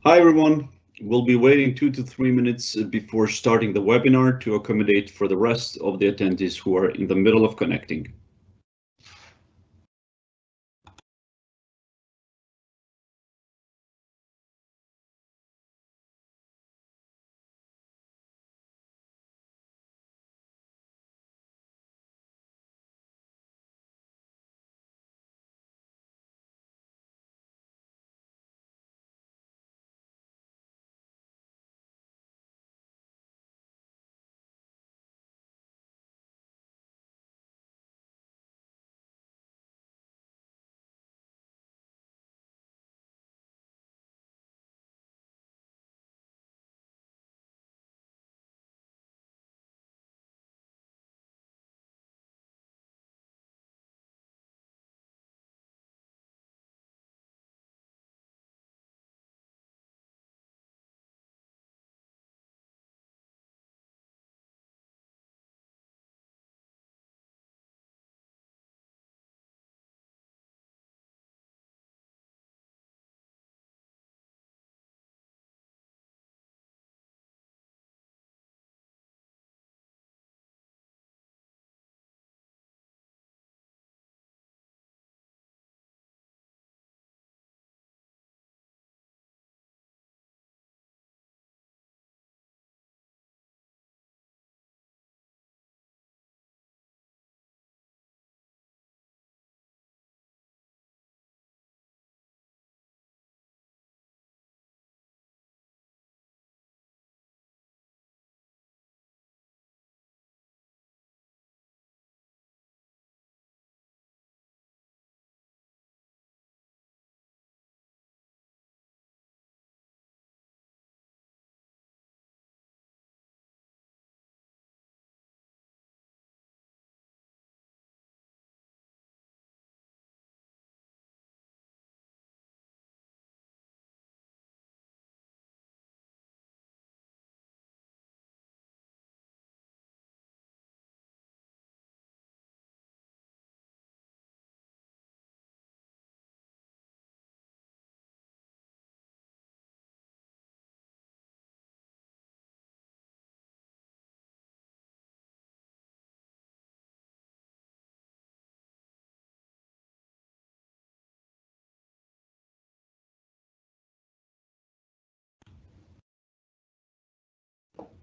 Hi everyone, we'll be waiting 2 to 3 minutes before starting the webinar to accommodate for the rest of the attendees who are in the middle of connecting.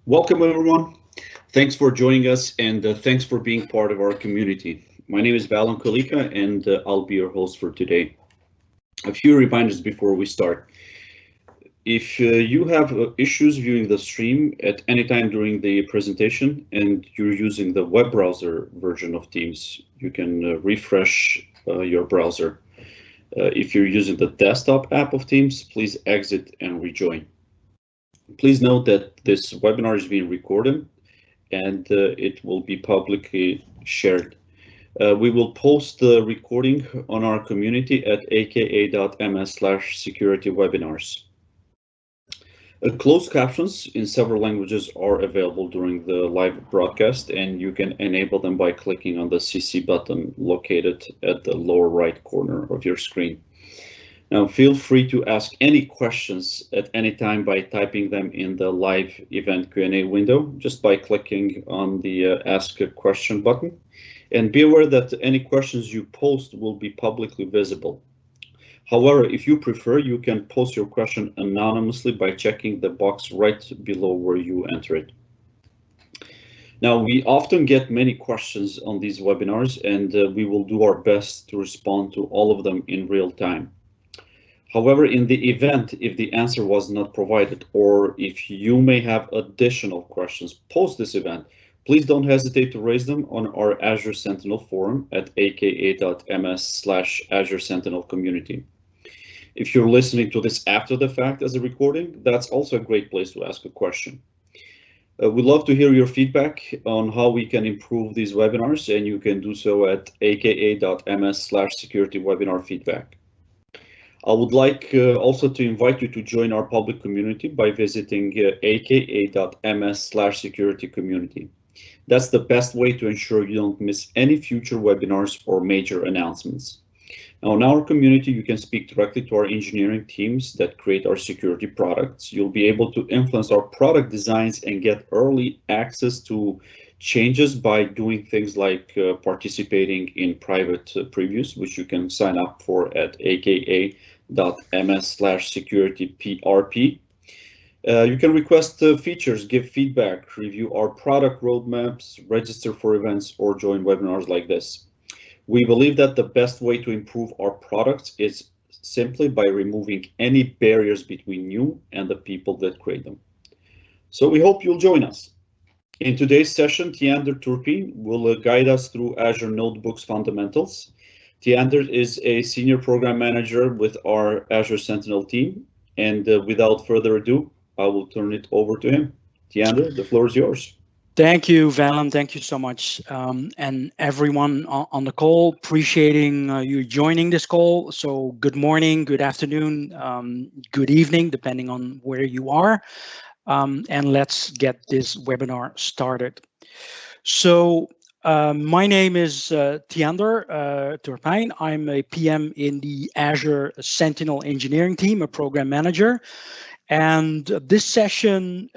Welcome everyone. Thanks for joining us and thanks for being part of our community. My name is Valon Kalika and I'll be your host for today. A few reminders before we start. If you have issues viewing the stream at any time during the presentation and you're using the web browser version of Teams, you can refresh your browser. If you're using the desktop app of Teams, please exit and rejoin. Please note that this webinar is being recorded and it will be publicly shared. We will post the recording on our community at aka.ms/security-webinars. Closed captions in several languages are available during the live broadcast, and you can enable them by clicking on the CC button located at the lower right corner of your screen. Now, feel free to ask any questions at any time by typing them in the live event Q&A window, just by clicking on the Ask a Question button. And be aware that any questions you post will be publicly visible. However, if you prefer, you can post your question anonymously by checking the box right below where you enter it. Now, we often get many questions on these webinars, and we will do our best to respond to all of them in real time. However, in the event, if the answer was not provided, or if you may have additional questions post this event, please don't hesitate to raise them on our Azure Sentinel forum at aka.ms/Azure Sentinel community. If you're listening to this after the fact as a recording, that's also a great place to ask a question. We'd love to hear your feedback on how we can improve these webinars, and you can do so at aka.ms/security-webinar-feedback. I would like also to invite you to join our public community by visiting aka.ms/security-community. That's the best way to ensure you don't miss any future webinars or major announcements. Now, in our community, you can speak directly to our engineering teams that create our security products. You'll be able to influence our product designs and get early access to changes by doing things like participating in private previews, which you can sign up for at aka.ms/securityprp. You can request features, give feedback, review our product roadmaps, register for events, or join webinars like this. We believe that the best way to improve our products is simply by removing any barriers between you and the people that create them. So we hope you'll join us. In today's session, Tiander Turpin will guide us through Azure Notebooks fundamentals. Tiander is a senior program manager with our Azure Sentinel team. And without further ado, I will turn it over to him. Tiander, the floor is yours. Thank you, Valen. Thank you so much. And everyone on the call, appreciating you joining this call. So good morning, good afternoon, good evening, depending on where you are. And let's get this webinar started. So my name is Tiander Turpijn. I'm a PM in the Azure Sentinel engineering team, a program manager. And this session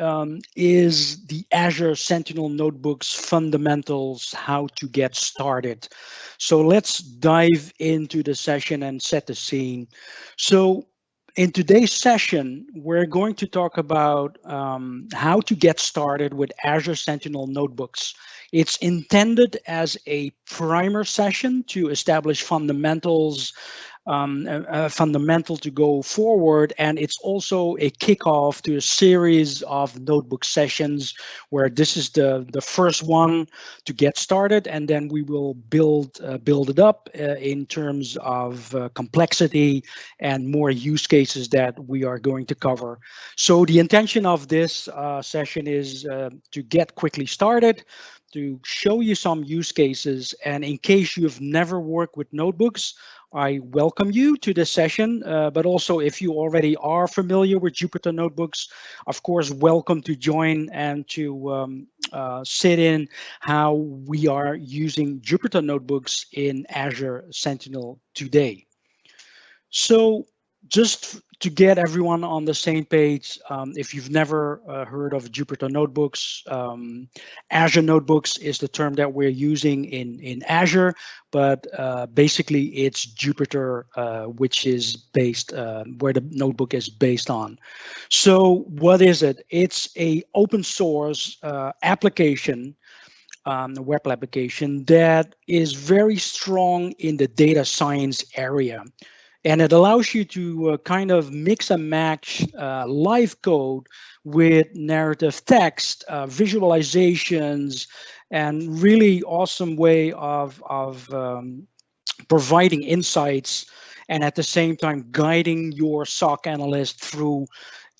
is the Azure Sentinel Notebooks fundamentals, how to get started. So let's dive into the session and set the scene. So in today's session, we're going to talk about how to get started with Azure Sentinel Notebooks. It's intended as a primer session to establish fundamentals, fundamental to go forward, and it's also a kickoff to a series of notebook sessions where this is the first one to get started, and then we will build it up in terms of complexity and more use cases that we are going to cover. So the intention of this session is to get quickly started, to show you some use cases, and in case you've never worked with notebooks, I welcome you to this session, but also if you already are familiar with Jupyter Notebooks, of course, welcome to join and to sit in how we are using Jupyter Notebooks in Azure Sentinel today. So just to get everyone on the same page, if you've never heard of Jupyter Notebooks, Azure Notebooks is the term that we're using in Azure, but basically it's Jupyter, which is based, where the notebook is based on. So what is it? It's a open source application, a web application that is very strong in the data science area. And it allows you to kind of mix and match live code with narrative text, visualizations, and really awesome way of providing insights, and at the same time guiding your SOC analyst through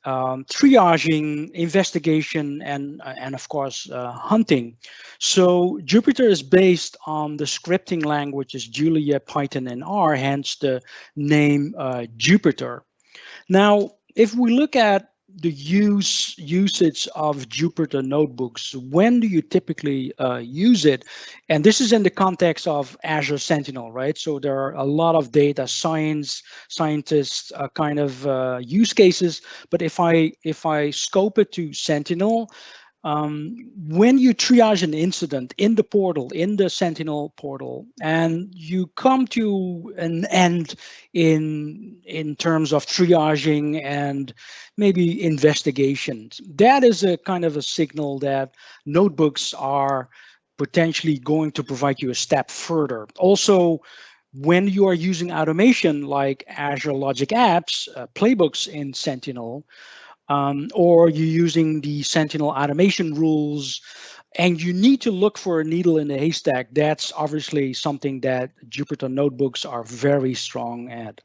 triaging, investigation, and of course hunting. So Jupyter is based on the scripting languages Julia, Python, and R, hence the name Jupyter. Now, if we look at the usage of Jupyter Notebooks, when do you typically use it? And this is in the context of Azure Sentinel, right? So there are a lot of data scientists kind of use cases. But if I scope it to Sentinel, when you triage an incident in the portal, in the Sentinel portal, and you come to an end in terms of triaging and maybe investigations, that is a kind of a signal that notebooks are potentially going to provide you a step further. Also, when you are using automation like Azure Logic Apps, playbooks in Sentinel, or you're using the Sentinel automation rules, and you need to look for a needle in the haystack, that's obviously something that Jupyter Notebooks are very strong at.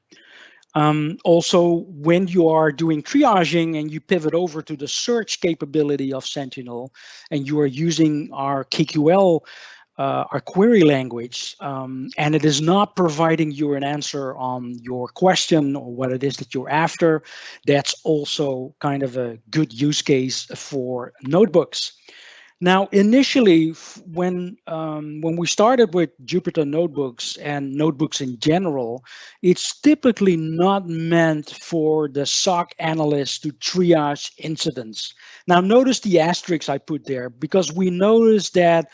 Also, when you are doing triaging and you pivot over to the search capability of Sentinel, and you are using our KQL, our query language, and it is not providing you an answer on your question or what it is that you're after, that's also kind of a good use case for notebooks. Now, initially, when we started with Jupyter notebooks and notebooks in general, it's typically not meant for the SOC analyst to triage incidents. Now, notice the asterisk I put there because we noticed that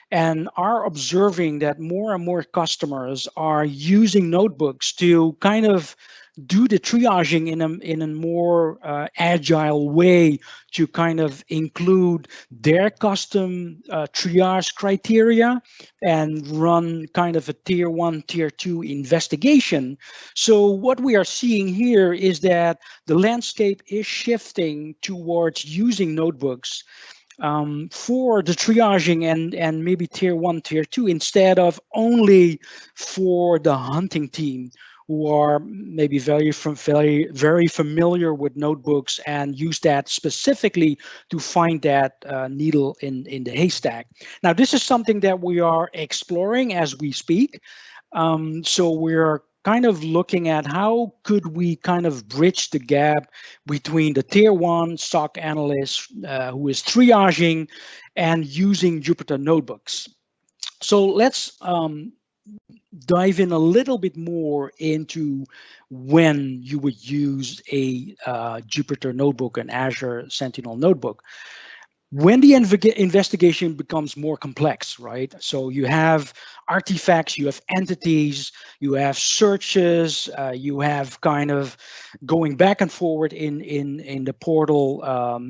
and are observing that more and more customers are using notebooks to kind of do the triaging in a more agile way to kind of include their custom triage criteria and run kind of a tier 1 tier 2 investigation. So what we are seeing here is that the landscape is shifting towards using notebooks for the triaging and maybe tier 1 tier 2 instead of only for the hunting team who are maybe very familiar with notebooks and use that specifically to find that needle in the haystack. Now, this is something that we are exploring as we speak. So we're kind of looking at how could we kind of bridge the gap between the tier 1 SOC analyst who is triaging and using Jupyter notebooks. So let's dive in a little bit more into when you would use a Jupyter notebook, an Azure Sentinel notebook. When the investigation becomes more complex, right? So you have artifacts, you have entities, you have searches, you have kind of going back and forward in the portal,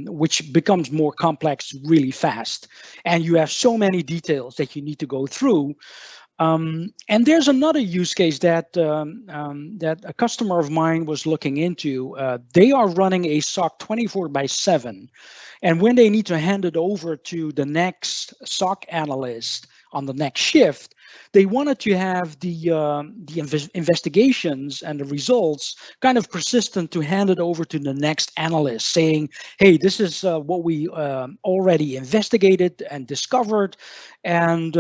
which becomes more complex really fast. And you have so many details that you need to go through. And there's another use case that that a customer of mine was looking into. They are running a SOC 24/7. And when they need to hand it over to the next SOC analyst on the next shift, they wanted to have the investigations and the results kind of persistent to hand it over to the next analyst saying, hey, this is what we already investigated and discovered. And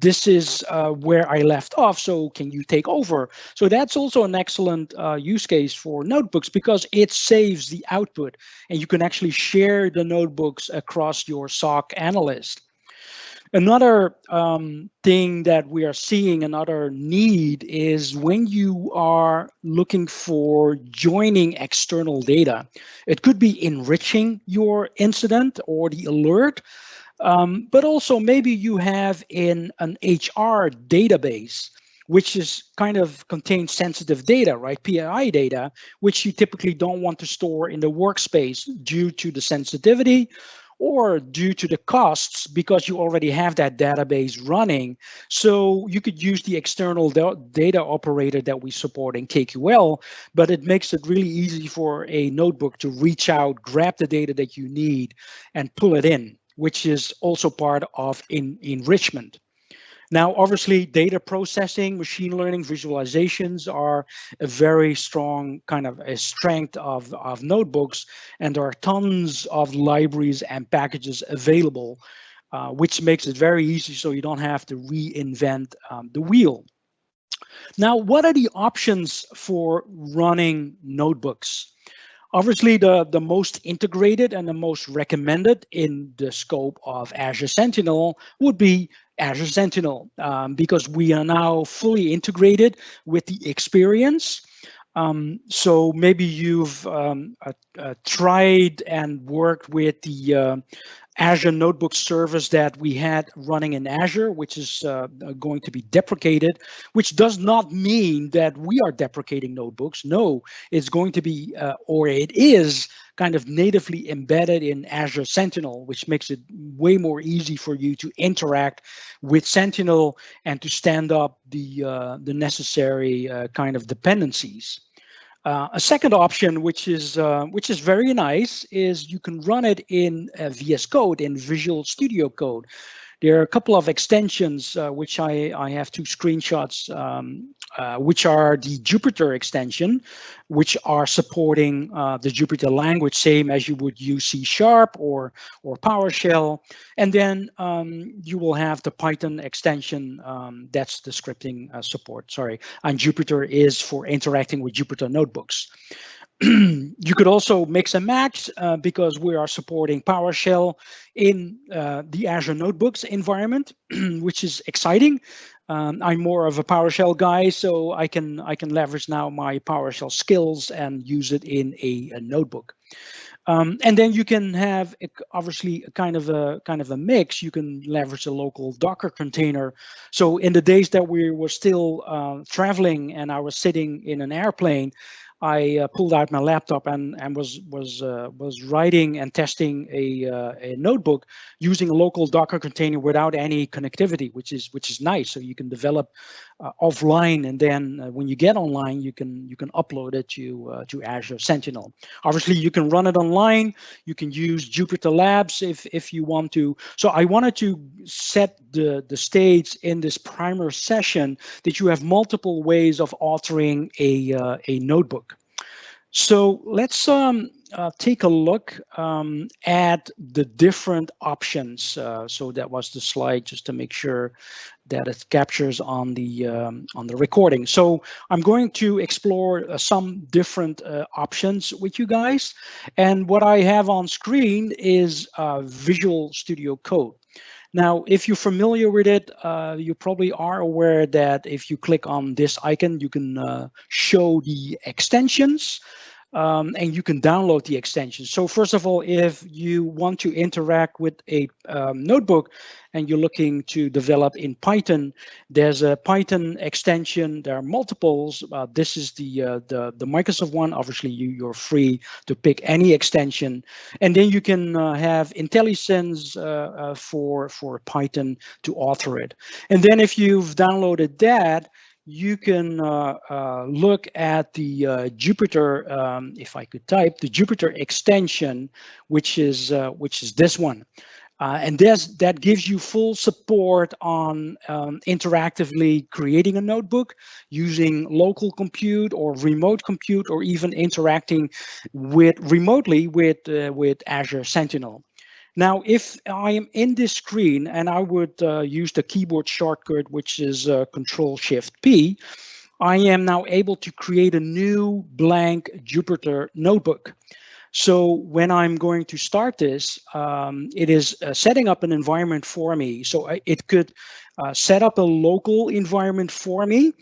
this is where I left off. So can you take over? So that's also an excellent use case for notebooks because it saves the output and you can actually share the notebooks across your SOC analyst. Another thing that we are seeing, another need is when you are looking for joining external data. It could be enriching your incident or the alert, but also maybe you have in an HR database, which is kind of contains sensitive data, right? PII data, which you typically don't want to store in the workspace due to the sensitivity or due to the costs because you already have that database running. So you could use the external data operator that we support in KQL, but it makes it really easy for a notebook to reach out, grab the data that you need and pull it in, which is also part of enrichment. Now, obviously, data processing, machine learning, visualizations are a very strong kind of a strength of notebooks, and there are tons of libraries and packages available, which makes it very easy so you don't have to reinvent the wheel. Now, what are the options for running notebooks? Obviously, the most integrated and the most recommended in the scope of Azure Sentinel would be Azure Sentinel because we are now fully integrated with the experience. So maybe you've tried and worked with the Azure Notebook service that we had running in Azure, which is going to be deprecated, which does not mean that we are deprecating notebooks. No, it's going to be, or it is kind of natively embedded in Azure Sentinel, which makes it way more easy for you to interact with Sentinel and to stand up the necessary kind of dependencies. A second option, which is very nice, is you can run it in VS Code, in Visual Studio Code. There are a couple of extensions, which I have two screenshots, which are the Jupyter extension, which are supporting the Jupyter language, same as you would use C# or PowerShell. And then you will have the Python extension, that's the scripting support, sorry. And Jupyter is for interacting with Jupyter notebooks. You could also mix and match because we are supporting PowerShell in the Azure Notebooks environment, which is exciting. I'm more of a PowerShell guy, so I can leverage now my PowerShell skills and use it in a notebook. And then you can have obviously kind of a mix. You can leverage a local Docker container. So in the days that we were still traveling and I was sitting in an airplane, I pulled out my laptop and was writing and testing a notebook using a local Docker container without any connectivity, which is nice. So you can develop offline, and then when you get online, you can upload it to Azure Sentinel. Obviously, you can run it online. You can use Jupyter Labs if you want to. So I wanted to set the stage in this primer session that you have multiple ways of authoring a notebook. So let's take a look at the different options. So that was the slide, just to make sure that it captures on the recording. So I'm going to explore some different options with you guys. And what I have on screen is Visual Studio Code. Now, if you're familiar with it, you probably are aware that if you click on this icon, you can show the extensions. And you can download the extensions. So first of all, if you want to interact with a notebook and you're looking to develop in Python, there's a Python extension. There are multiples. This is the Microsoft one. Obviously, you're free to pick any extension. And then you can have IntelliSense for Python to author it. And then if you've downloaded that, you can look at the Jupyter, if I could type, the Jupyter extension, which is this one. And that gives you full support on interactively creating a notebook using local compute or remote compute, or even interacting remotely with Azure Sentinel. Now, if I am in this screen and I would use the keyboard shortcut, which is Control-Shift-P, I am now able to create a new blank Jupyter notebook. So when I'm going to start this, it is setting up an environment for me. So it could set up a local environment for me,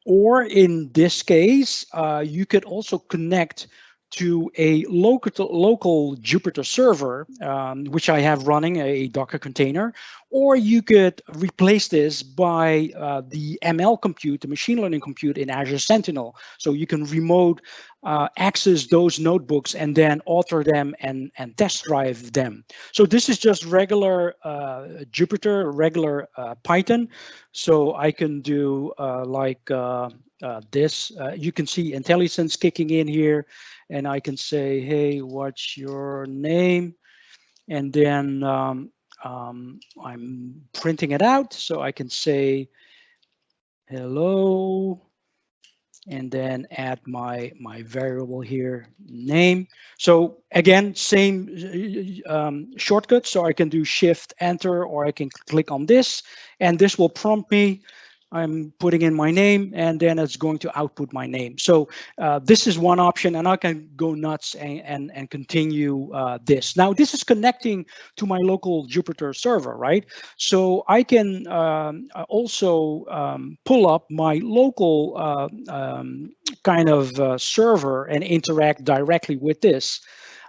or in this case, you could also connect to a local Jupyter server, which I have running a Docker container, or you could replace this by the ML compute, the machine learning compute in Azure Sentinel. So you can remote access those notebooks and then author them and test drive them. So this is just regular Jupyter, regular Python. So I can do this. You can see IntelliSense kicking in here. And I can say, hey, what's your name? And then I'm printing it out. So I can say, hello, and then add my variable here, name. So again, same shortcut. So I can do Shift Enter, or I can click on this, and this will prompt me. I'm putting in my name, and then it's going to output my name. So this is one option, and I can go nuts and continue this. Now, this is connecting to my local Jupyter server, right? So I can also pull up my local kind of server and interact directly with this.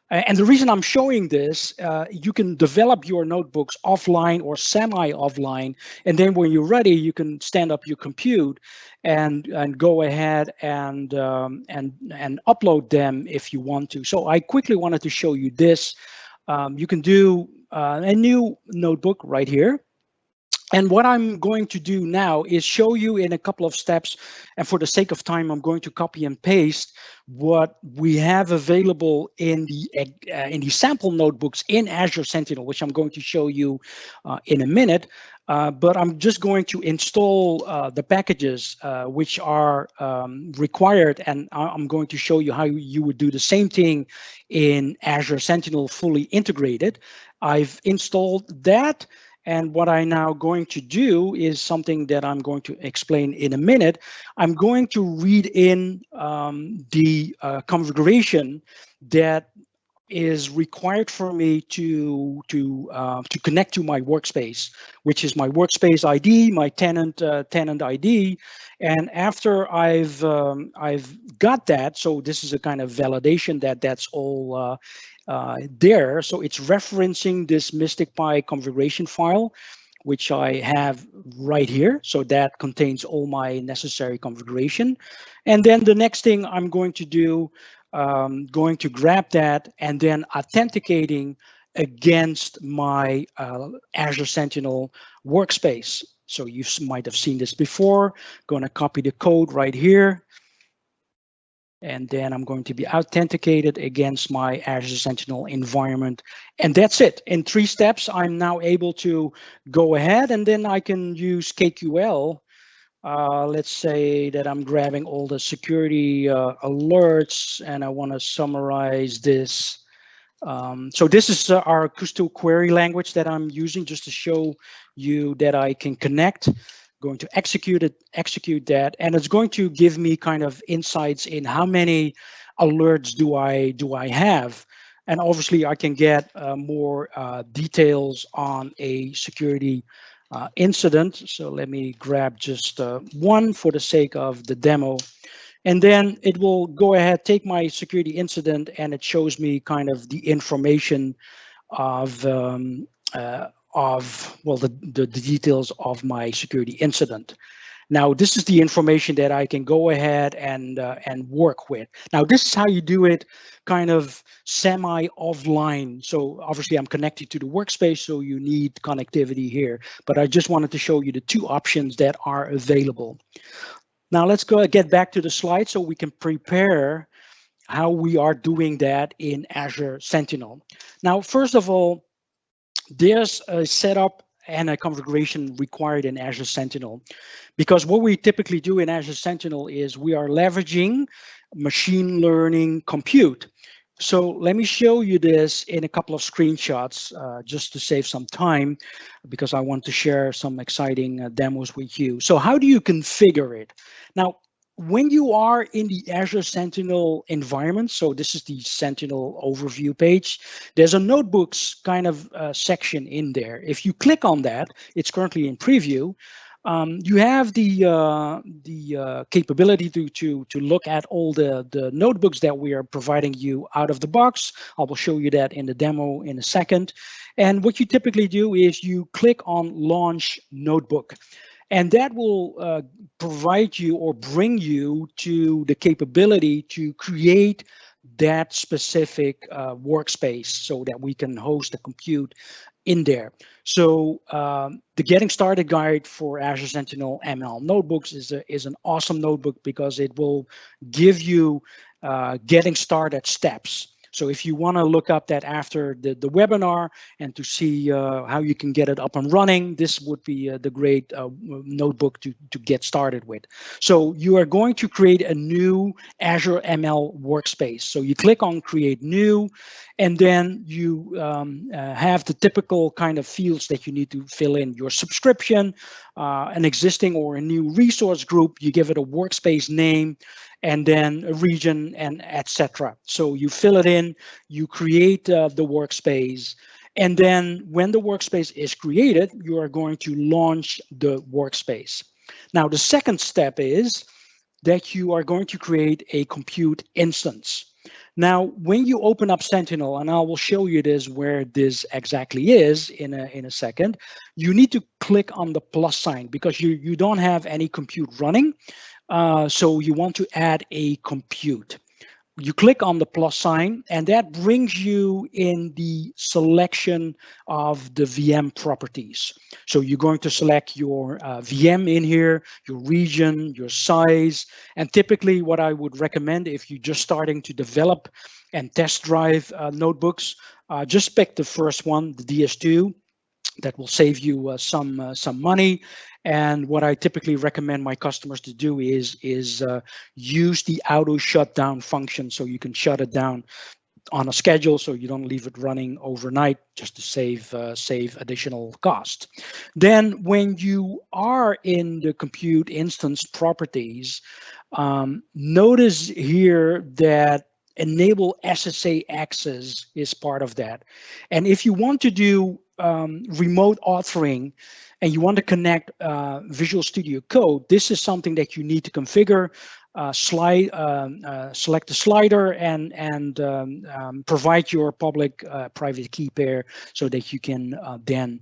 And the reason I'm showing this, you can develop your notebooks offline or semi-offline, and then when you're ready, you can stand up your compute and go ahead and upload them if you want to. So I quickly wanted to show you this. You can do a new notebook right here. And what I'm going to do now is show you in a couple of steps, and for the sake of time, I'm going to copy and paste what we have available in the sample notebooks in Azure Sentinel, which I'm going to show you in a minute. But I'm just going to install the packages which are required, and I'm going to show you how you would do the same thing in Azure Sentinel fully integrated. I've installed that. And what I now going to do is something that I'm going to explain in a minute. I'm going to read in the configuration that is required for me to connect to my workspace, which is my workspace ID, my tenant ID, and after I've got that, so this is a kind of validation that that's all there. So it's referencing this Mystic Pi configuration file, which I have right here. So that contains all my necessary configuration. And then the next thing I'm going to do, going to grab that and then authenticating against my Azure Sentinel workspace. So you might have seen this before. Going to copy the code right here. And then I'm going to be authenticated against my Azure Sentinel environment. And that's it. In 3 steps, I'm now able to go ahead and then I can use KQL. Let's say that I'm grabbing all the security alerts and I want to summarize this. So this is our Custo query language that I'm using just to show you that I can connect. Going to execute that, and it's going to give me kind of insights in how many alerts do I have, and obviously I can get more details on a security incident. So let me grab just one for the sake of the demo, and then it will go ahead, take my security incident, and it shows me kind of the information of the details of my security incident. Now, this is the information that I can go ahead and work with. Now, this is how you do it kind of semi-offline. So obviously I'm connected to the workspace, so you need connectivity here. But I just wanted to show you the 2 options that are available. Now, let's get back to the slide so we can prepare how we are doing that in Azure Sentinel. Now, first of all, there's a setup and a configuration required in Azure Sentinel, because what we typically do in Azure Sentinel is we are leveraging machine learning compute. So let me show you this in a couple of screenshots just to save some time, because I want to share some exciting demos with you. So how do you configure it? Now, when you are in the Azure Sentinel environment, so this is the Sentinel overview page, there's a notebooks kind of section in there. If you click on that, it's currently in preview. You have the capability to look at all the notebooks that we are providing you out of the box. I will show you that in the demo in a second. And what you typically do is you click on Launch Notebook. And that will provide you or bring you to the capability to create that specific workspace so that we can host the compute in there. So the Getting Started Guide for Azure Sentinel ML Notebooks is an awesome notebook because it will give you getting started steps. So if you want to look up that after the webinar and to see how you can get it up and running, this would be the great notebook to get started with. So you are going to create a new Azure ML workspace. So you click on Create New, and then you have the typical kind of fields that you need to fill in: your subscription, an existing or a new resource group. You give it a workspace name, and then a region, and etc. So you fill it in, you create the workspace, and then when the workspace is created, you are going to launch the workspace. Now, the second step is that you are going to create a compute instance. Now, when you open up Sentinel, and I will show you this where this exactly is in a second, you need to click on the plus sign because you don't have any compute running. So you want to add a compute. You click on the plus sign, and that brings you in the selection of the VM properties. So you're going to select your VM in here, your region, your size, and typically what I would recommend if you're just starting to develop and test drive notebooks, just pick the first one, the DS2. That will save you some money. And what I typically recommend my customers to do is use the auto shutdown function, so you can shut it down on a schedule, so you don't leave it running overnight just to save additional cost. Then when you are in the compute instance properties, notice here that enable SSA access is part of that. And if you want to do remote authoring and you want to connect Visual Studio Code, this is something that you need to configure. Select the slider and provide your public private key pair so that you can then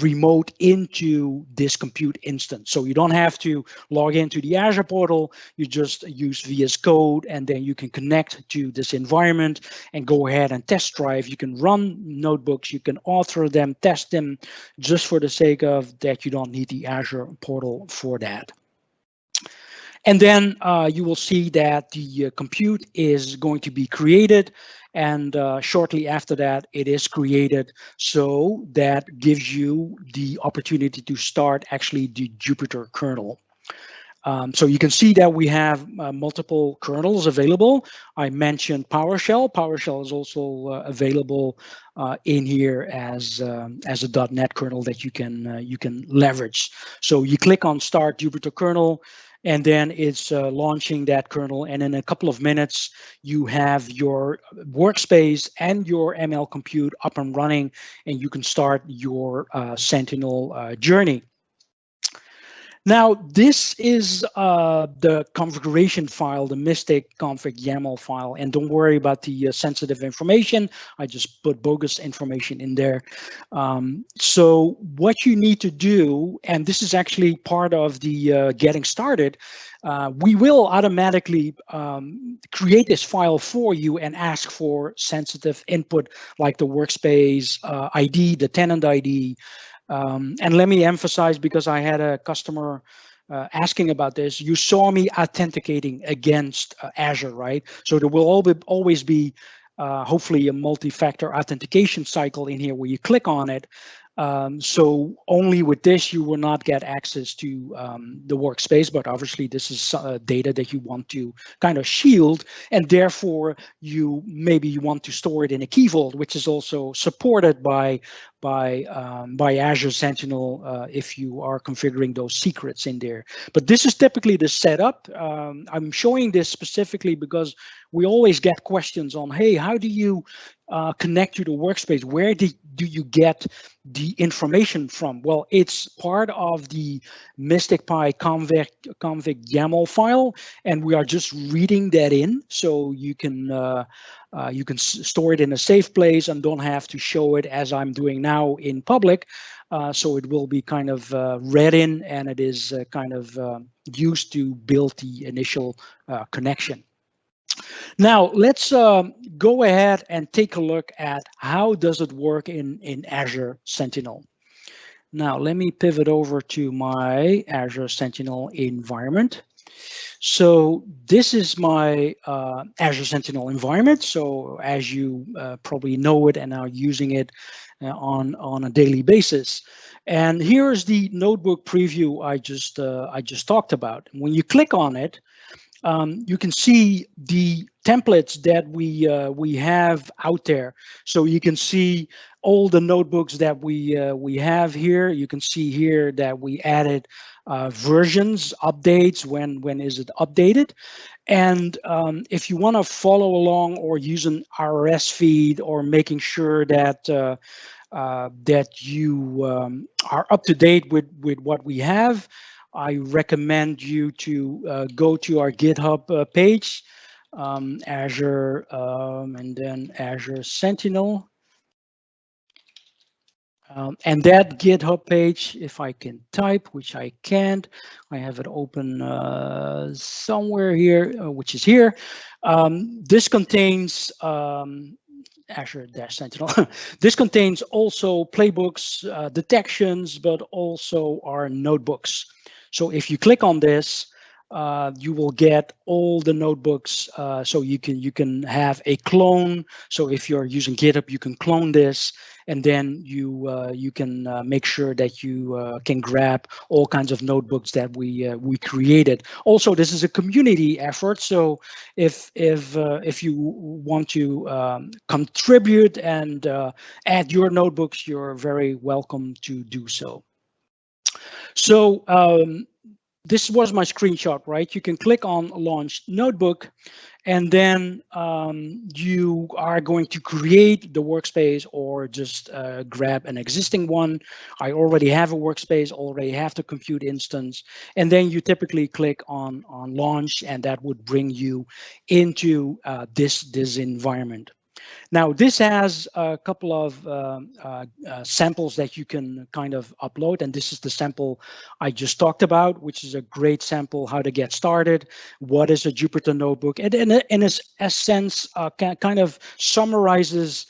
remote into this compute instance. So you don't have to log into the Azure portal, you just use VS Code and then you can connect to this environment and go ahead and test drive. You can run notebooks, you can author them, test them, just for the sake of that you don't need the Azure portal for that. And then you will see that the compute is going to be created, and shortly after that it is created. So that gives you the opportunity to start actually the Jupyter kernel. So you can see that we have multiple kernels available. I mentioned PowerShell. PowerShell is also available in here as a .NET kernel that you can leverage. So you click on Start Jupyter Kernel, and then it's launching that kernel. And in a couple of minutes, you have your workspace and your ML compute up and running, and you can start your Sentinel journey. Now, this is the configuration file, the Mystic config YAML file, and don't worry about the sensitive information. I just put bogus information in there. So what you need to do, and this is actually part of the getting started, we will automatically create this file for you and ask for sensitive input like the workspace ID, the tenant ID. And let me emphasize, because I had a customer asking about this, you saw me authenticating against Azure, right? So there will always be hopefully a multi-factor authentication cycle in here where you click on it. So only with this you will not get access to the workspace, but obviously this is data that you want to kind of shield, and therefore maybe you want to store it in a key vault, which is also supported by Azure Sentinel if you are configuring those secrets in there. But this is typically the setup. I'm showing this specifically because we always get questions on, hey, how do you connect to the workspace? Where do you get the information from? Well, it's part of the Mystic Pi config YAML file, and we are just reading that in, so you can store it in a safe place and don't have to show it as I'm doing now in public. So it will be kind of read in, and it is kind of used to build the initial connection. Now let's go ahead and take a look at how does it work in Azure Sentinel. Now let me pivot over to my Azure Sentinel environment. So this is my Azure Sentinel environment. So as you probably know it and are using it on a daily basis. And here's the notebook preview I just talked about. When you click on it, you can see the templates that we have out there. So you can see all the notebooks that we have here. You can see here that we added versions, updates, when is it updated. And if you want to follow along or use an RSS feed or making sure that that you are up to date with what we have, I recommend you to go to our GitHub page, Azure, and then Azure Sentinel. And that GitHub page, if I can type, which I can't, I have it open somewhere here, which is here. This contains Azure-Sentinel. This contains also playbooks, detections, but also our notebooks. So if you click on this, you will get all the notebooks. So you can have a clone. So if you're using GitHub, you can clone this and then you can make sure that you can grab all kinds of notebooks that we created. Also, this is a community effort, so if you want to contribute and add your notebooks, you're very welcome to do so. So this was my screenshot, right? You can click on Launch Notebook, and then you are going to create the workspace or just grab an existing one. I already have a workspace, already have the compute instance, and then you typically click on Launch, and that would bring you into this environment. Now, this has a couple of samples that you can kind of upload, and this is the sample I just talked about, which is a great sample how to get started. What is a Jupyter Notebook? And in a sense, kind of summarizes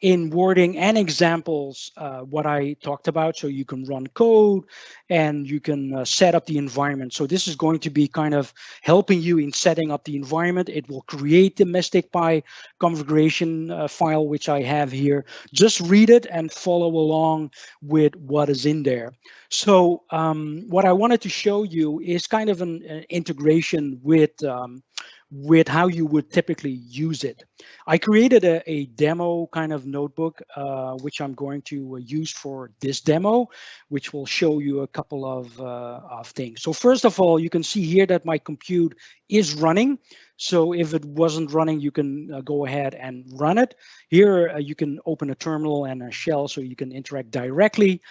in wording and examples what I talked about. So you can run code and you can set up the environment. So this is going to be kind of helping you in setting up the environment. It will create the Mystic Pi configuration file, which I have here. Just read it and follow along with what is in there. So what I wanted to show you is kind of an integration with how you would typically use it. I created a demo kind of notebook, which I'm going to use for this demo, which will show you a couple of things. So first of all, you can see here that my compute is running. So if it wasn't running, you can go ahead and run it. Here, you can open a terminal and a shell so you can interact directly.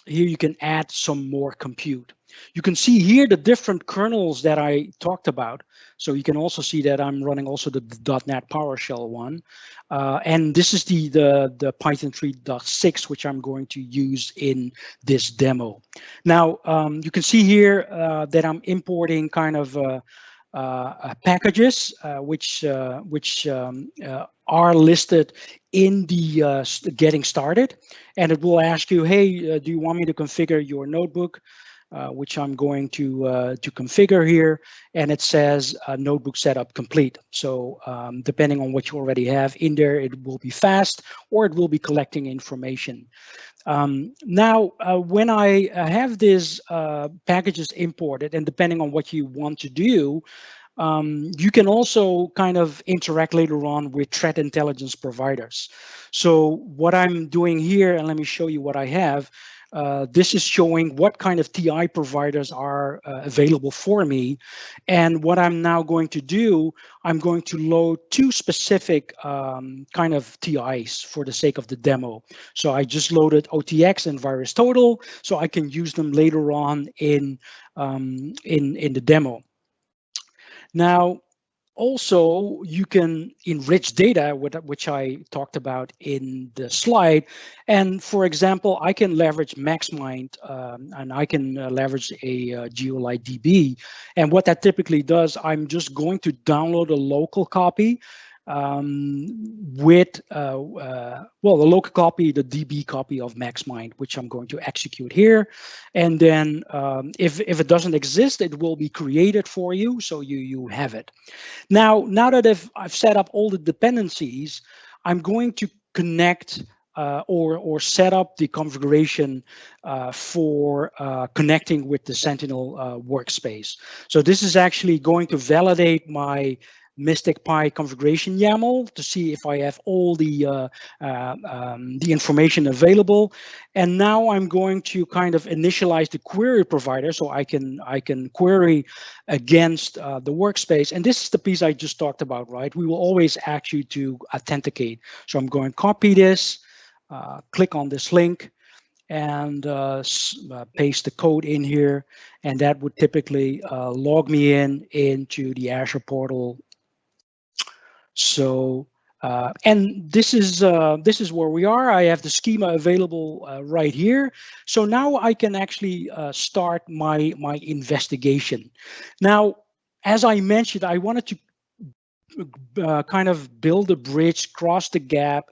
Here you can add some more compute. You can see here the different kernels that I talked about. So you can also see that I'm running also the .NET PowerShell one. And this is the Python 3.6, which I'm going to use in this demo. Now, you can see here that I'm importing kind of packages which are listed in the getting started, and it will ask you, hey, do you want me to configure your notebook? Which I'm going to configure here, and it says notebook setup complete. So depending on what you already have in there, it will be fast or it will be collecting information. Now, when I have these packages imported, and depending on what you want to do, you can also kind of interact later on with threat intelligence providers. So what I'm doing here, and let me show you what I have. This is showing what kind of TI providers are available for me. And what I'm now going to do, I'm going to load two specific kind of TIs for the sake of the demo. So I just loaded OTX and VirusTotal, so I can use them later on in the demo. Now, also, you can enrich data, which I talked about in the slide. And for example, I can leverage MaxMind and I can leverage a GeoLite DB. And what that typically does, I'm just going to download a local copy with the local copy, the DB copy of MaxMind, which I'm going to execute here. And then if it doesn't exist, it will be created for you, so you have it. Now that I've set up all the dependencies, I'm going to connect or set up the configuration for connecting with the Sentinel workspace. So this is actually going to validate my Mystic Pi configuration YAML to see if I have all the information available. And now I'm going to kind of initialize the query provider so I can query against the workspace. And this is the piece I just talked about, right? We will always ask you to authenticate. So I'm going to copy this, click on this link, and paste the code in here. And that would typically log me into the Azure portal. So, and this is where we are. I have the schema available right here. So now I can actually start my investigation. Now, as I mentioned, I wanted to kind of build a bridge, cross the gap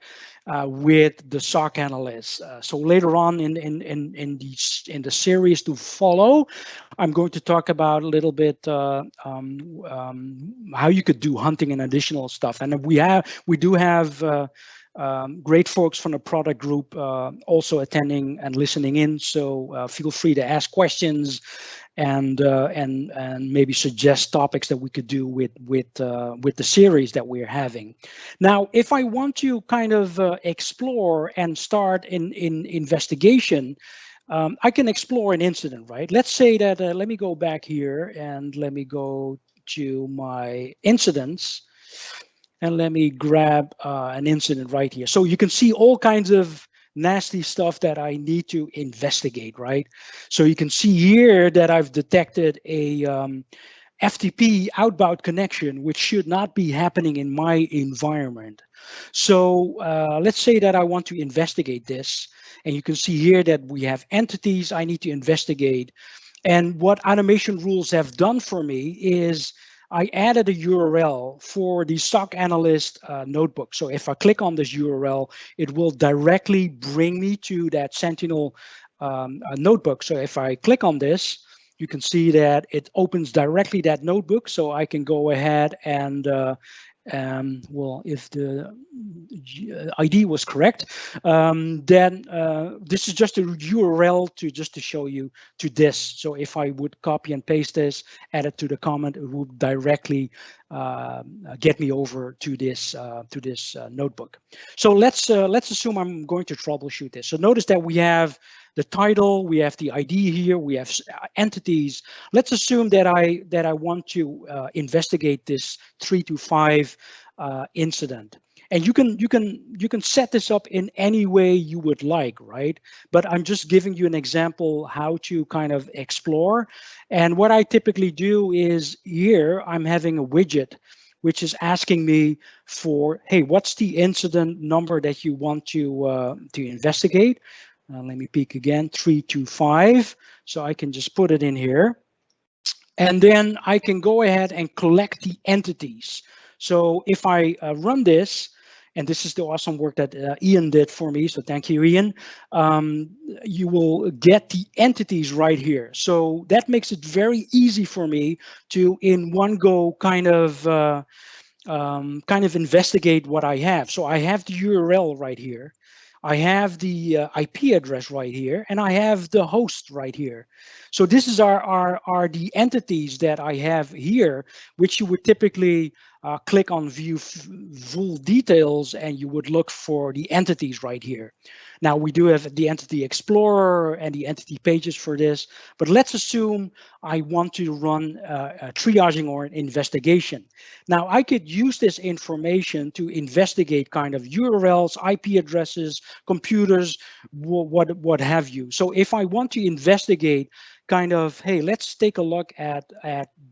with the SOC analyst. So later on in the series to follow, I'm going to talk about a little bit how you could do hunting and additional stuff. And we do have great folks from the product group also attending and listening in. So feel free to ask questions and maybe suggest topics that we could do with the series that we're having. Now, if I want to kind of explore and start in investigation, I can explore an incident, right? Let's say that, let me go back here and let me go to my incidents and let me grab an incident right here. So you can see all kinds of nasty stuff that I need to investigate, right? So you can see here that I've detected a FTP outbound connection, which should not be happening in my environment. So let's say that I want to investigate this. And you can see here that we have entities I need to investigate. And what automation rules have done for me is I added a URL for the SOC analyst notebook. So if I click on this URL, it will directly bring me to that Sentinel notebook. So if I click on this, you can see that it opens directly that notebook. So I can go ahead and well, if the ID was correct, then this is just a URL to show you to this. So if I would copy and paste this, add it to the comment, it would directly get me over to this notebook. So let's assume I'm going to troubleshoot this. So notice that we have the title, we have the ID here, we have entities. Let's assume that I want to investigate this 325 incident. And you can set this up in any way you would like, right? But I'm just giving you an example how to kind of explore. And what I typically do is here I'm having a widget which is asking me for, hey, what's the incident number that you want to investigate? Let me peek again, 325. So I can just put it in here. And then I can go ahead and collect the entities. So if I run this, and this is the awesome work that Ian did for me, so thank you, Ian, you will get the entities right here. So that makes it very easy for me to, in one go, kind of investigate what I have. So I have the URL right here. I have the IP address right here, and I have the host right here. So this is are the entities that I have here, which you would typically click on view full details, and you would look for the entities right here. Now we do have the entity explorer and the entity pages for this, but let's assume I want to run a triaging or an investigation. Now I could use this information to investigate kind of URLs, IP addresses, computers, what have you. So if I want to investigate kind of, hey, let's take a look at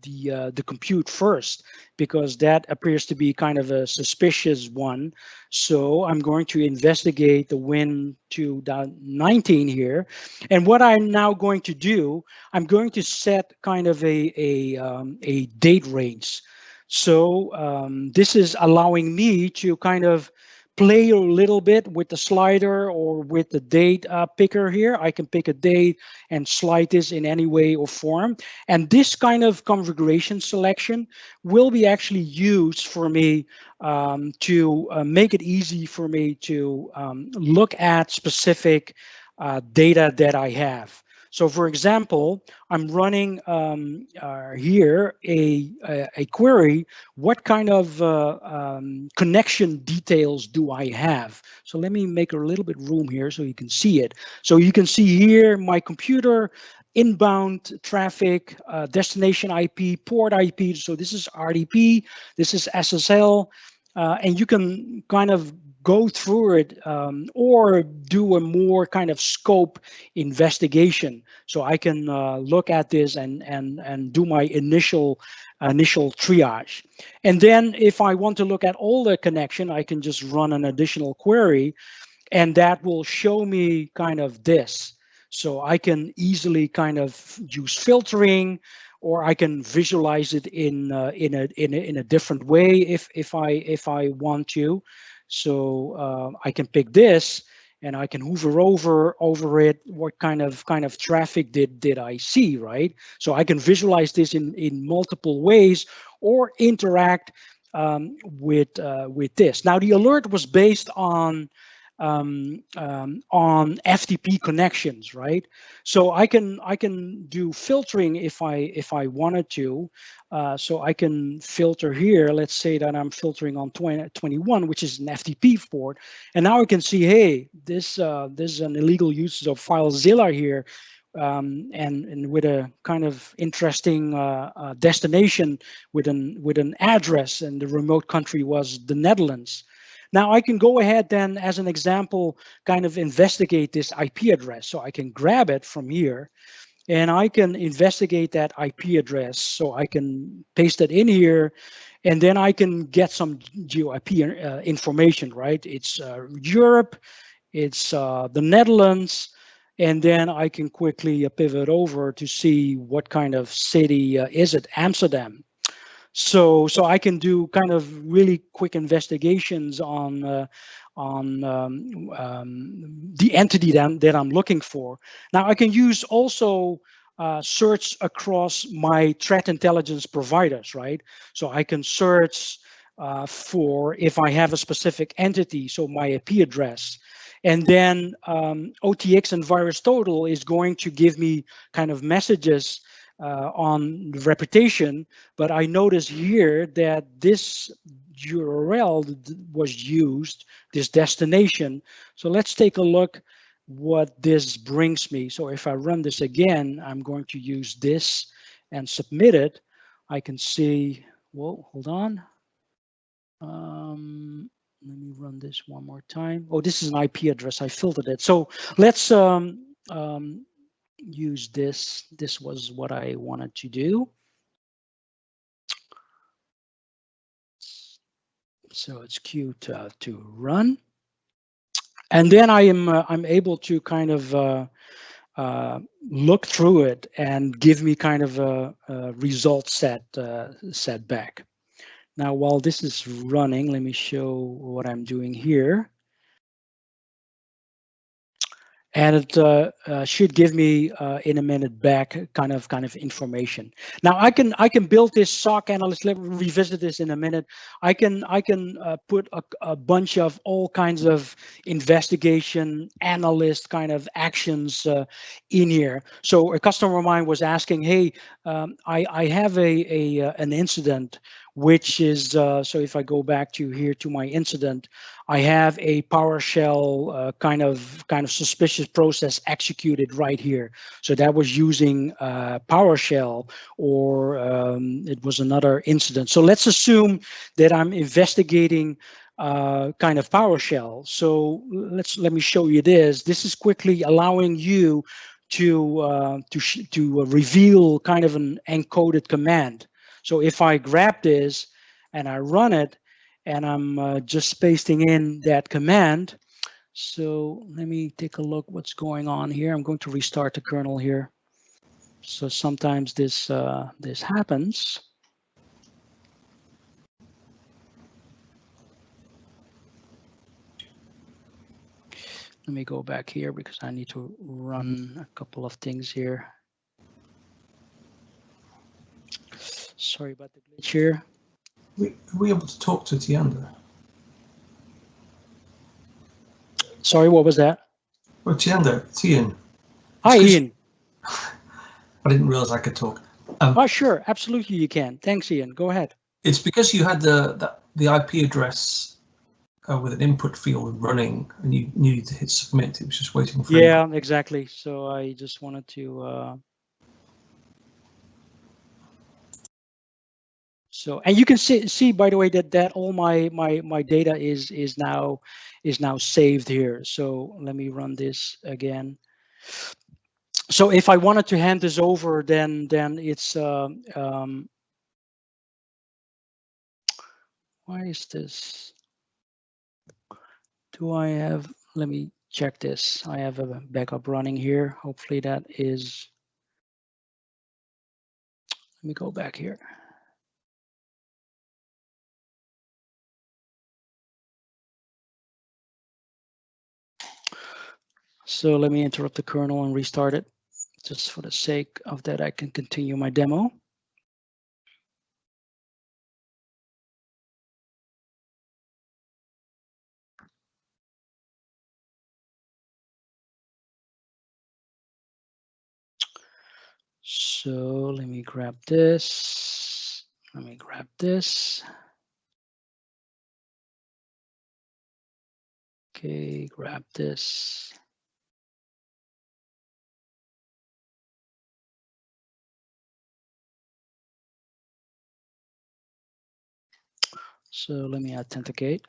the compute first, because that appears to be kind of a suspicious one. So I'm going to investigate the Win 2019 here. And what I'm now going to do, I'm going to set kind of a date range. So this is allowing me to kind of play a little bit with the slider or with the date picker here. I can pick a date and slide this in any way or form. And this kind of configuration selection will be actually used for me to make it easy for me to look at specific data that I have. So for example, I'm running here a query. What kind of connection details do I have? So let me make a little bit room here so you can see it. So you can see here my computer, inbound traffic, destination IP, port IP. So this is RDP, this is SSL, and you can kind of go through it or do a more kind of scope investigation. So I can look at this and do my initial triage. And then if I want to look at all the connection, I can just run an additional query, and that will show me kind of this. So I can easily kind of use filtering, or I can visualize it in a different way if I want to. So I can pick this and I can hover over it. What kind of traffic did I see, right? So I can visualize this in multiple ways or interact with this. Now the alert was based on FTP connections, right? So I can do filtering if I wanted to. So I can filter here. Let's say that I'm filtering on 2021, which is an FTP port, and now I can see, hey, this is an illegal use of FileZilla here. And with a kind of interesting destination with an address, and the remote country was the Netherlands. Now I can go ahead then, as an example, kind of investigate this IP address. So I can grab it from here and I can investigate that IP address. So I can paste it in here and then I can get some geo IP information, right? It's Europe, it's the Netherlands, and then I can quickly pivot over to see what kind of city is it, Amsterdam. So I can do kind of really quick investigations on the entity that I'm looking for. Now I can use also search across my threat intelligence providers, right? So I can search for if I have a specific entity, so my IP address. And then OTX and VirusTotal is going to give me kind of messages on the reputation, but I notice here that this URL was used, this destination. So let's take a look what this brings me. So if I run this again, I'm going to use this and submit it. I can see, whoa, hold on. Let me run this one more time. Oh, this is an IP address. I filtered it. So let's use this. This was what I wanted to do. So it's queued to run. And then I'm able to kind of look through it and give me kind of a result set back. Now, while this is running, let me show what I'm doing here. And it should give me in a minute back kind of information. Now I can build this SOC analyst. Let me revisit this in a minute. I can put a bunch of all kinds of investigation analyst kind of actions in here. So a customer of mine was asking, hey, I have an incident, which is so if I go back to here to my incident, I have a PowerShell kind of suspicious process executed right here. So that was using PowerShell, or it was another incident. So let's assume that I'm investigating kind of PowerShell. So let me show you this. This is quickly allowing you to reveal kind of an encoded command. So if I grab this and I run it, and I'm just pasting in that command. So let me take a look what's going on here. I'm going to restart the kernel here. So sometimes this this happens. Let me go back here because I need to run a couple of things here. Sorry about the glitch here. Are we able to talk to Tiander? Sorry, what was that? Well, Tiander, it's Ian. Hi, Ian. I didn't realize I could talk. Oh, sure, absolutely you can. Thanks, Ian. Go ahead. It's because you had the IP address with an input field running, and you needed to hit submit. It was just waiting for. Yeah, exactly. So I just wanted to. So, and you can see by the way that all my data is now saved here. So let me run this again. So if I wanted to hand this over, then it's why is this? Do I have? Let me check this. I have a backup running here. Hopefully that is. Let me go back here. So let me interrupt the kernel and restart it. Just for the sake of that, I can continue my demo. So let me grab this. Let me grab this. Okay, grab this. So let me authenticate.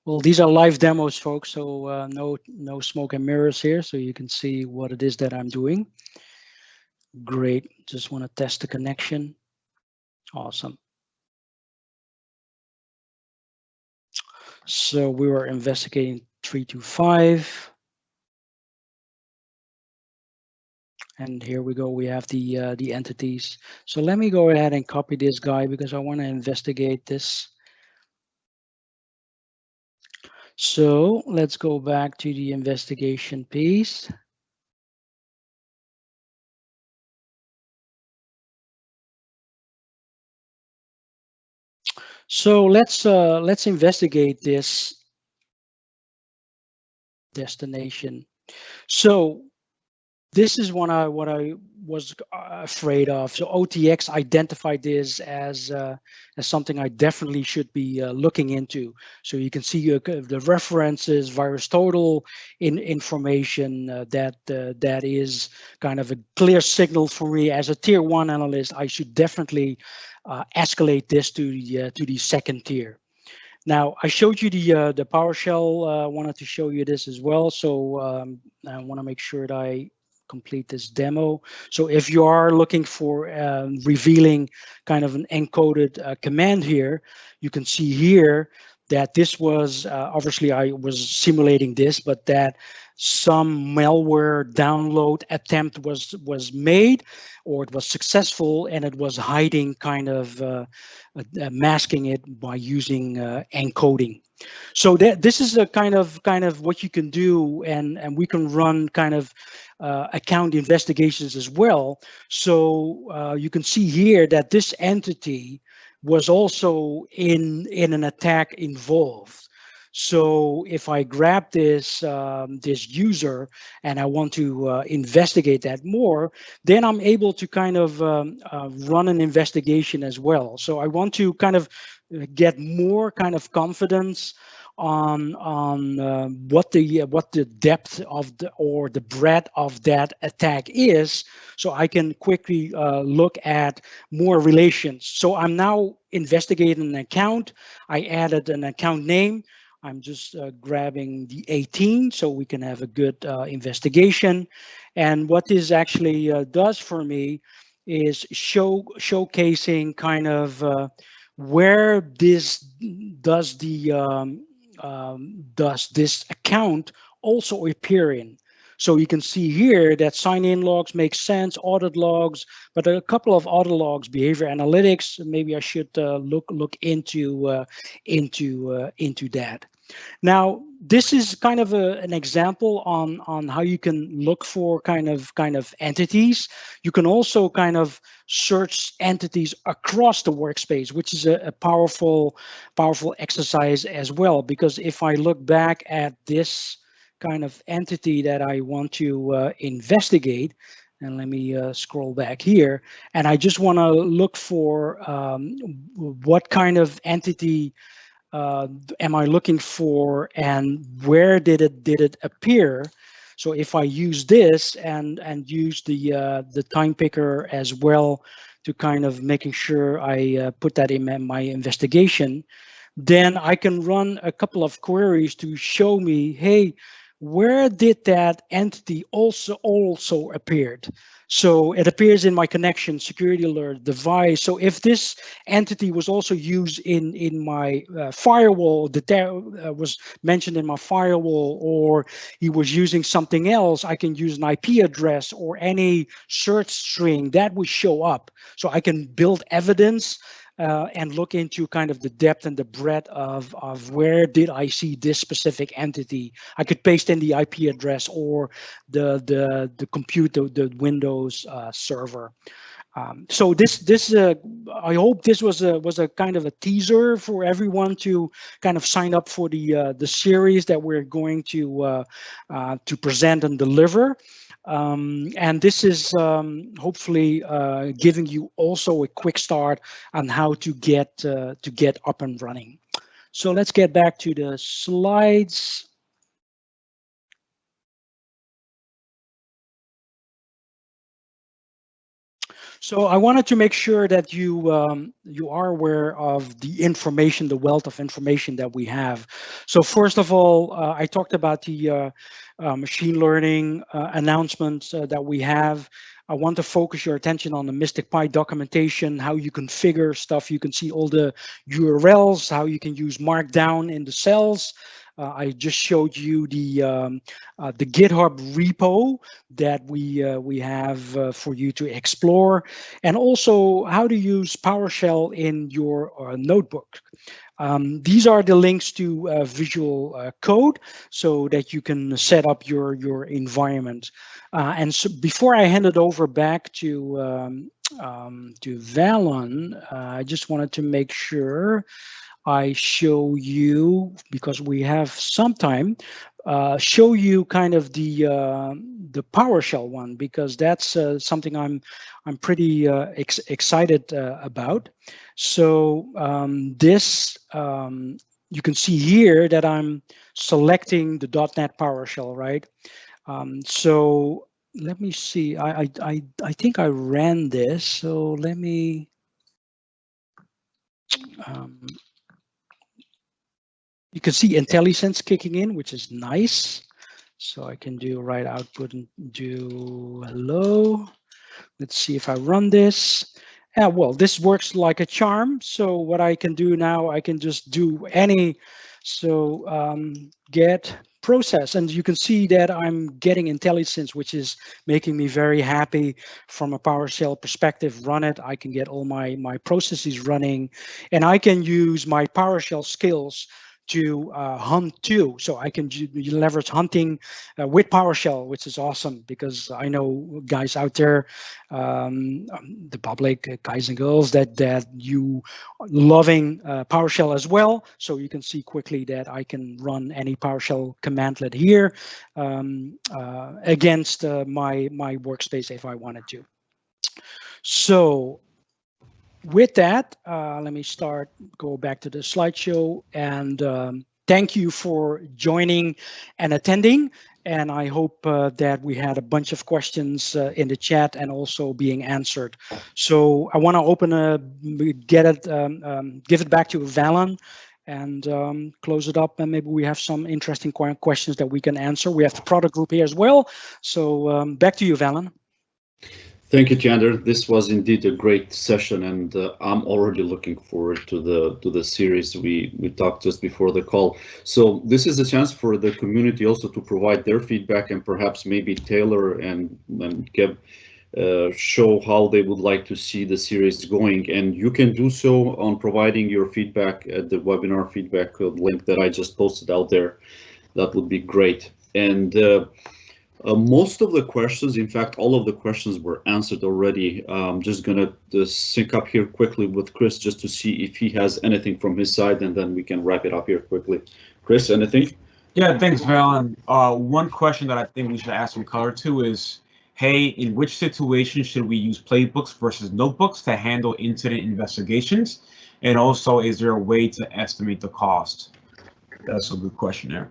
Well, these are live demos, folks, so no smoke and mirrors here, so you can see what it is that I'm doing. Great, just want to test the connection. Awesome. So we were investigating 325. And here we go, we have the entities. So let me go ahead and copy this guy because I want to investigate this. So let's go back to the investigation piece. So let's investigate this destination. So this is what I was afraid of. So OTX identified this as something I definitely should be looking into. So you can see the references, virus total information that is kind of a clear signal for me as a tier 1 analyst. I should definitely escalate this to the second tier. Now, I showed you the PowerShell. Wanted to show you this as well. So I want to make sure that I complete this demo. So if you are looking for revealing kind of an encoded command here, you can see here that this was obviously I was simulating this, but that some malware download attempt was made, or it was successful, and it was hiding kind of masking it by using encoding. So this is a kind of what you can do, and we can run kind of account investigations as well. So you can see here that this entity was also in an attack involved. So if I grab this this user and I want to investigate that more, then I'm able to kind of run an investigation as well. So I want to kind of get more kind of confidence on what the depth of the breadth of that attack is, so I can quickly look at more relations. So I'm now investigating an account. I added an account name. I'm just grabbing the 18 so we can have a good investigation. And what this actually does for me is showcasing kind of where this does this account also appear in. So you can see here that sign-in logs make sense, audit logs, but there are a couple of audit logs, behavior analytics. Maybe I should look into that. Now, this is kind of an example on how you can look for kind of entities. You can also kind of search entities across the workspace, which is a powerful exercise as well. Because if I look back at this kind of entity that I want to investigate, and let me scroll back here, and I just want to look for what kind of entity am I looking for, and where did it appear? So if I use this and use the time picker as well to kind of making sure I put that in my investigation, then I can run a couple of queries to show me, hey, where did that entity also appeared? So it appears in my connection, security alert, device. So if this entity was also used in my firewall, that was mentioned in my firewall, or he was using something else, I can use an IP address or any search string that would show up. So I can build evidence and look into kind of the depth and the breadth of where did I see this specific entity. I could paste in the IP address or the compute, the Windows server. So this I hope this was a kind of a teaser for everyone to kind of sign up for the series that we're going to present and deliver. And this is hopefully giving you also a quick start on how to get up and running. So let's get back to the slides. So I wanted to make sure that you are aware of the information, the wealth of information that we have. So first of all, I talked about the machine learning announcements that we have. I want to focus your attention on the Mystic Pi documentation, how you configure stuff. You can see all the URLs, how you can use Markdown in the cells. I just showed you the GitHub repo that we have for you to explore, and also how to use PowerShell in your notebook. These are the links to Visual Code so that you can set up your environment. And so before I hand it over back to Valon, I just wanted to make sure I show you, because we have some time, show you kind of the PowerShell one, because that's something I'm pretty excited about. So this you can see here that I'm selecting the .NET PowerShell, right? So let me see. I think I ran this. So let me. You can see IntelliSense kicking in, which is nice. So I can do write output and do hello. Let's see if I run this. Well, this works like a charm. So what I can do now, I can just do any. So get process, and you can see that I'm getting IntelliSense, which is making me very happy from a PowerShell perspective. Run it, I can get all my processes running, and I can use my PowerShell skills to hunt too. So I can leverage hunting with PowerShell, which is awesome, because I know guys out there, the public, guys and girls, that you loving PowerShell as well. So you can see quickly that I can run any PowerShell commandlet here against my workspace if I wanted to. So with that, let me go back to the slideshow, and thank you for joining and attending. And I hope that we had a bunch of questions in the chat and also being answered. So I want to give it back to Valon and close it up, and maybe we have some interesting questions that we can answer. We have the product group here as well. So back to you, Valon. Thank you, Chandler. This was indeed a great session, and I'm already looking forward to the series we talked just before the call. So this is a chance for the community also to provide their feedback and perhaps maybe tailor and give show how they would like to see the series going. And you can do so on providing your feedback at the webinar feedback link that I just posted out there. That would be great. And most of the questions, in fact, all of the questions were answered already. I'm just going to sync up here quickly with Chris just to see if he has anything from his side, and then we can wrap it up here quickly. Chris, anything? Yeah, thanks, Valon. One question that I think we should add some color to is, hey, in which situation should we use playbooks versus notebooks to handle incident investigations? And also, is there a way to estimate the cost? That's a good question there.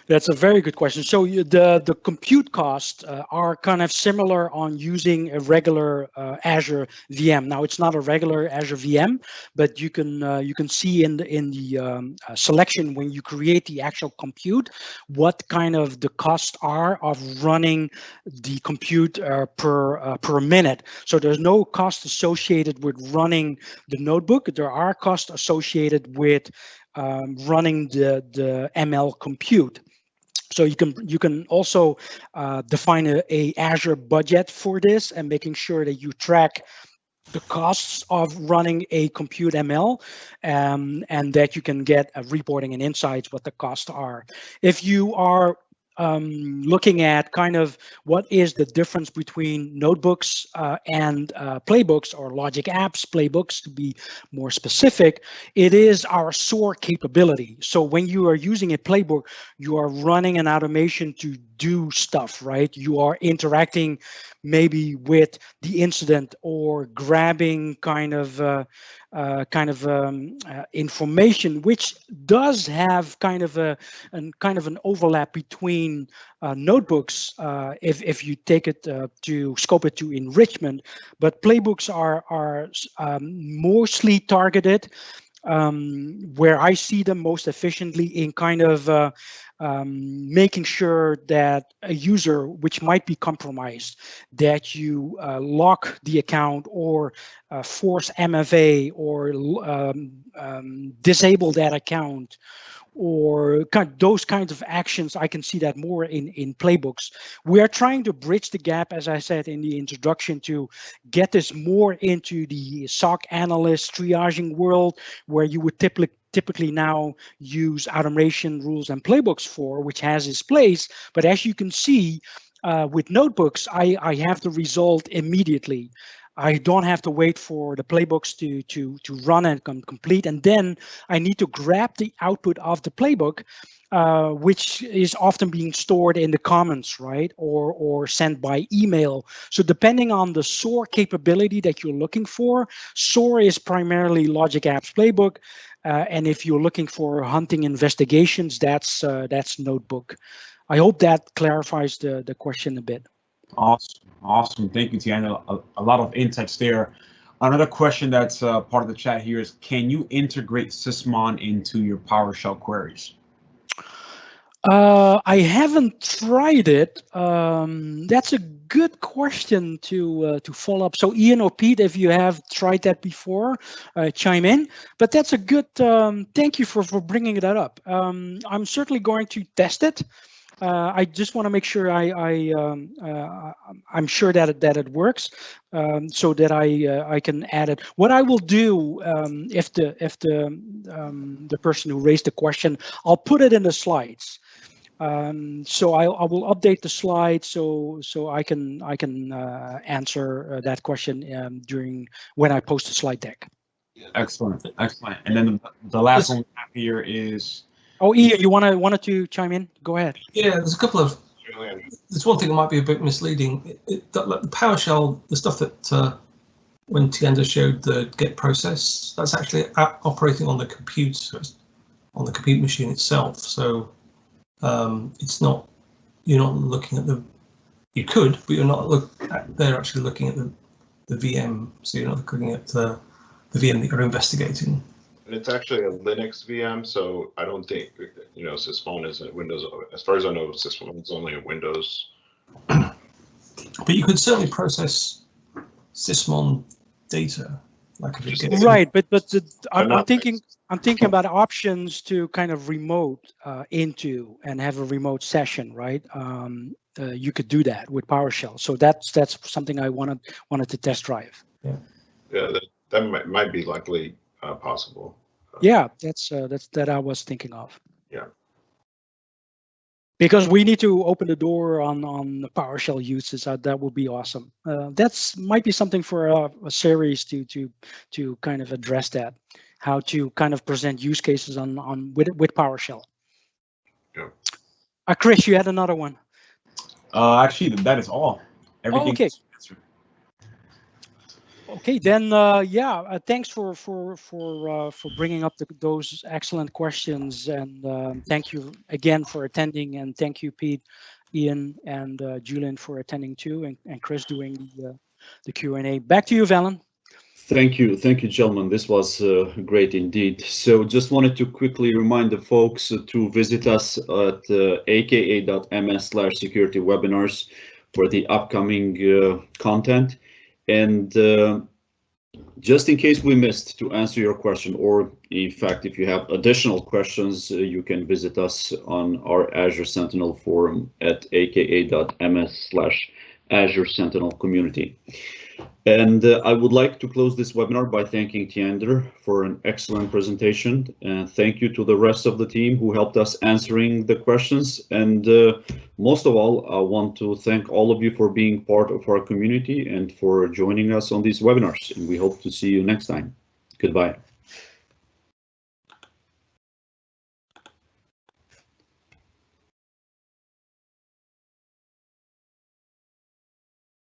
That's a very good question. So the compute costs are kind of similar on using a regular Azure VM. Now it's not a regular Azure VM, but you can see in the selection when you create the actual compute what kind of the costs are of running the compute per minute. So there's no cost associated with running the notebook. There are costs associated with running the ML compute. So you can also define a Azure budget for this, and making sure that you track the costs of running a compute ML, and that you can get reporting and insights what the costs are. If you are looking at kind of what is the difference between notebooks and playbooks, or logic apps playbooks to be more specific, it is our SOAR capability. So when you are using a playbook, you are running an automation to do stuff, right? You are interacting maybe with the incident, or grabbing kind of information, which does have kind of an overlap between notebooks if you take it to scope it to enrichment, but playbooks are mostly targeted where I see them most efficiently in kind of making sure that a user which might be compromised, that you lock the account, or force MFA, or disable that account, or those kinds of actions. I can see that more in playbooks. We are trying to bridge the gap, as I said in the introduction, to get this more into the SOC analyst triaging world, where you would typically now use automation rules and playbooks for, which has its place. But as you can see, with notebooks, I have the result immediately. I don't have to wait for the playbooks to run and complete, and then I need to grab the output of the playbook, which is often being stored in the comments, right, or sent by email. So depending on the SOAR capability that you're looking for, SOAR is primarily Logic Apps Playbook, and if you're looking for hunting investigations, that's Notebook. I hope that clarifies the question a bit. Awesome. Thank you, Tiana. A lot of insights there. Another question that's part of the chat here is, can you integrate Sysmon into your PowerShell queries? I haven't tried it. That's a good question to follow up. So Ian or Pete, if you have tried that before, chime in. But that's a good. Thank you for bringing that up. I'm certainly going to test it. I just want to make sure I'm sure that it works, so that I can add it. What I will do, if the person who raised the question, I'll put it in the slides. So I will update the slides so I can answer that question during when I post the slide deck. Excellent. And then the last one we have here is. Oh, Ian, you wanted to chime in? Go ahead. Yeah, there's a couple of. There's one thing that might be a bit misleading. The PowerShell, the stuff that when Tienda showed the get process, that's actually operating on the compute machine itself. So it's not. You're not looking at the. You could, but you're not they're actually looking at the VM. So you're not looking at the VM that you're investigating. And it's actually a Linux VM, so I don't think, Sysmon is a Windows. As far as I know, Sysmon is only a Windows. But you could certainly process Sysmon data, like if it gets right. But I'm thinking about options to kind of remote into and have a remote session, right? You could do that with PowerShell. So that's something I wanted to test drive. Yeah, that might be likely. Possible. Yeah, that's that I was thinking of. Yeah. Because we need to open the door on the PowerShell uses. That would be awesome. That's might be something for a series to kind of address that. How to kind of present use cases with PowerShell. Yeah. Chris, you had another one. Actually, that is all. Everything. Oh, okay. Okay, then thanks for bringing up those excellent questions, and thank you again for attending, and thank you Pete, Ian, and Julian for attending too, and Chris doing the Q&A. Back to you, Valen. Thank you, gentlemen. This was great indeed. So just wanted to quickly remind the folks to visit us at aka.ms/security webinars for the upcoming content. And just in case we missed to answer your question, or in fact, if you have additional questions, you can visit us on our Azure Sentinel forum at aka.ms/Azure Sentinel community. And I would like to close this webinar by thanking Tiander for an excellent presentation. And thank you to the rest of the team who helped us answering the questions. And most of all, I want to thank all of you for being part of our community and for joining us on these webinars. And we hope to see you next time. Goodbye.